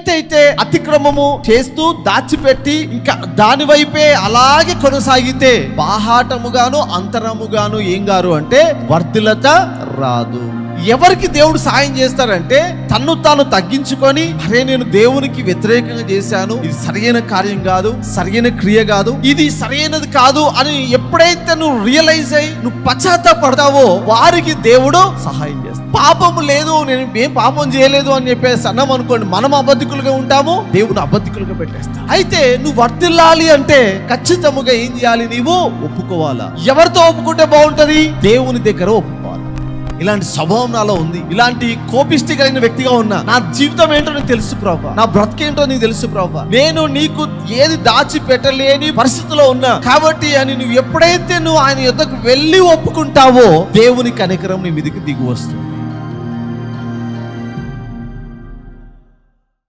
వ్యక్తి అయితే అతిక్రమము చేస్తూ దాచిపెట్టి ఇంకా దాని వైపే అలాగే కొనసాగితే బాహాటముగాను అంతరముగాను ఏం గారు అంటే వర్ధిల్లత రాదు. ఎవరికి దేవుడు సాయం చేస్తారంటే తన్ను తాను తగ్గించుకొని, అరే నేను దేవునికి వ్యతిరేకంగా చేశాను, ఇది సరైన కార్యం కాదు, సరైన క్రియ కాదు, ఇది సరైనది కాదు అని ఎప్పుడైతే నువ్వు రియలైజ్ అయ్యి నువ్వు పశ్చాత్తాపడతావో వారికి దేవుడు సహాయం చేస్తాడు. పాపము లేదు, నేను ఏం పాపం చేయలేదు అని చెప్పేసి అన్నాం అనుకోండి, మనం అబద్ధికులుగా ఉంటాము, దేవుడు అబద్ధికులుగా పెట్టేస్తాడు. అయితే నువ్వు వర్ధిల్లాలి అంటే ఖచ్చితంగా ఏం చేయాలి? నీవు ఒప్పుకోవాలా. ఎవరితో ఒప్పుకుంటే బాగుంటది? దేవుని దగ్గర ఒప్పుకోవాలి. ఇలాంటి స్వభావం నాలో ఉంది, ఇలాంటి కోపిష్టి కలిగిన వ్యక్తిగా ఉన్నా, నా జీవితం ఏంటో నీకు తెలుసు ప్రభా, నా బ్రతికేంటో నీకు తెలుసు ప్రభా, నేను నీకు ఏది దాచి పెట్టలేని పరిస్థితిలో ఉన్నా కాబట్టి అని నువ్వు ఎప్పుడైతే నువ్వు ఆయన యొద్దకు వెళ్ళి ఒప్పుకుంటావో దేవుని కనికరం నీ మీదకి దిగి వస్తుంది.